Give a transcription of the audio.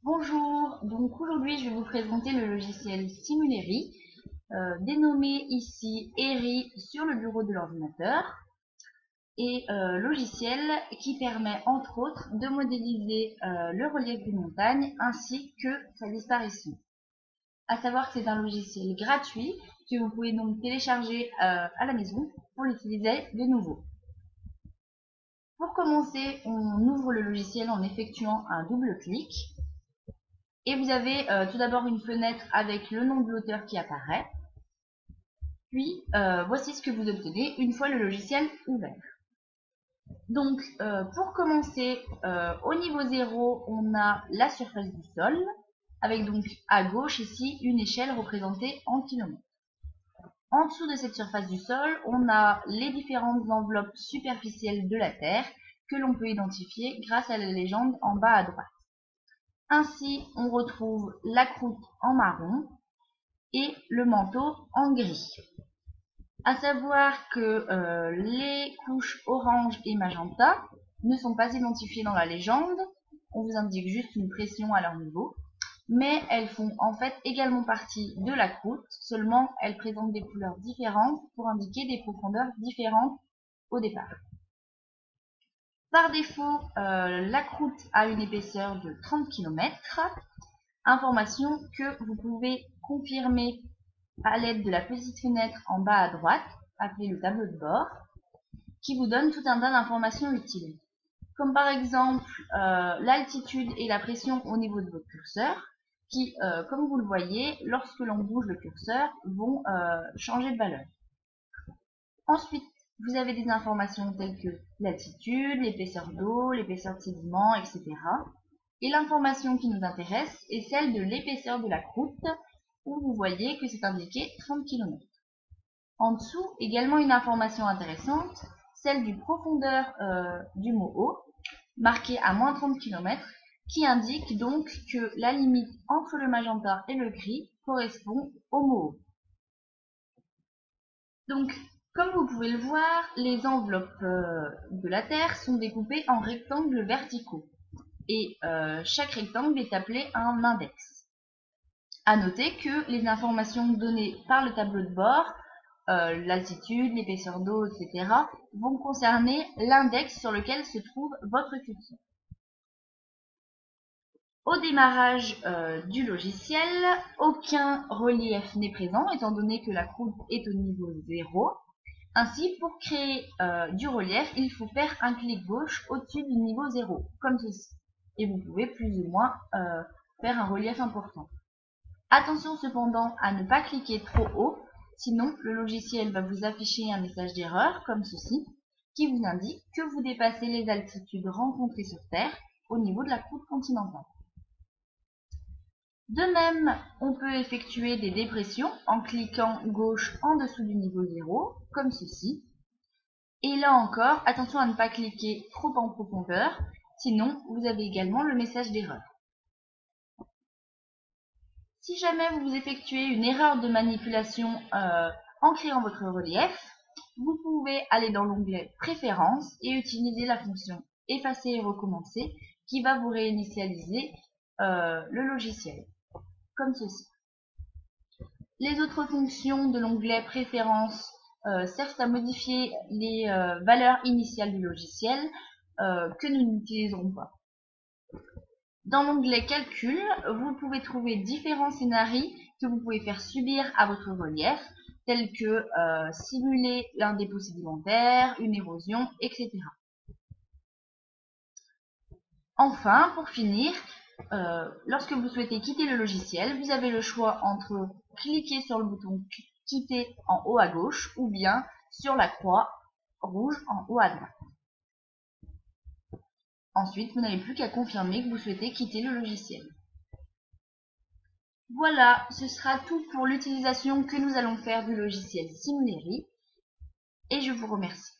Bonjour, donc aujourd'hui je vais vous présenter le logiciel Simulery, dénommé ici ERI sur le bureau de l'ordinateur, et logiciel qui permet entre autres de modéliser le relief d'une montagne ainsi que sa disparition. À savoir que c'est un logiciel gratuit que vous pouvez donc télécharger à la maison pour l'utiliser de nouveau. Pour commencer, on ouvre le logiciel en effectuant un double clic. Et vous avez tout d'abord une fenêtre avec le nom de l'auteur qui apparaît. Puis, voici ce que vous obtenez une fois le logiciel ouvert. Donc, pour commencer, au niveau 0, on a la surface du sol, avec donc à gauche ici une échelle représentée en kilomètres. En dessous de cette surface du sol, on a les différentes enveloppes superficielles de la Terre que l'on peut identifier grâce à la légende en bas à droite. Ainsi, on retrouve la croûte en marron et le manteau en gris. À savoir que les couches orange et magenta ne sont pas identifiées dans la légende, on vous indique juste une pression à leur niveau, mais elles font en fait également partie de la croûte, seulement elles présentent des couleurs différentes pour indiquer des profondeurs différentes au départ. Par défaut, la croûte a une épaisseur de 30 km, information que vous pouvez confirmer à l'aide de la petite fenêtre en bas à droite, appelée le tableau de bord, qui vous donne tout un tas d'informations utiles. Comme par exemple l'altitude et la pression au niveau de votre curseur, qui, comme vous le voyez, lorsque l'on bouge le curseur, vont changer de valeur. Ensuite, vous avez des informations telles que l'altitude, l'épaisseur d'eau, l'épaisseur de sédiments, etc. Et l'information qui nous intéresse est celle de l'épaisseur de la croûte, où vous voyez que c'est indiqué 30 km. En dessous, également une information intéressante, celle du profondeur du mot eau, marqué à moins 30 km, qui indique donc que la limite entre le magenta et le gris correspond au mot eau. Donc, comme vous pouvez le voir, les enveloppes de la Terre sont découpées en rectangles verticaux. Et chaque rectangle est appelé un index. À noter que les informations données par le tableau de bord, l'altitude, l'épaisseur d'eau, etc., vont concerner l'index sur lequel se trouve votre curseur. Au démarrage du logiciel, aucun relief n'est présent étant donné que la croûte est au niveau 0. Ainsi, pour créer du relief, il faut faire un clic gauche au-dessus du niveau 0, comme ceci. Et vous pouvez plus ou moins faire un relief important. Attention cependant à ne pas cliquer trop haut, sinon le logiciel va vous afficher un message d'erreur, comme ceci, qui vous indique que vous dépassez les altitudes rencontrées sur Terre au niveau de la croûte continentale. De même, on peut effectuer des dépressions en cliquant gauche en dessous du niveau 0, comme ceci. Et là encore, attention à ne pas cliquer trop en profondeur, sinon vous avez également le message d'erreur. Si jamais vous effectuez une erreur de manipulation en créant votre relief, vous pouvez aller dans l'onglet Préférences et utiliser la fonction Effacer et recommencer qui va vous réinitialiser le logiciel, comme ceci. Les autres fonctions de l'onglet Préférences servent à modifier les valeurs initiales du logiciel que nous n'utiliserons pas. Dans l'onglet Calcul, vous pouvez trouver différents scénarios que vous pouvez faire subir à votre relief, tels que simuler un dépôt sédimentaire, une érosion, etc. Enfin, pour finir, lorsque vous souhaitez quitter le logiciel, vous avez le choix entre cliquer sur le bouton quitter en haut à gauche ou bien sur la croix rouge en haut à droite. Ensuite, vous n'avez plus qu'à confirmer que vous souhaitez quitter le logiciel. Voilà, ce sera tout pour l'utilisation que nous allons faire du logiciel Simulery et je vous remercie.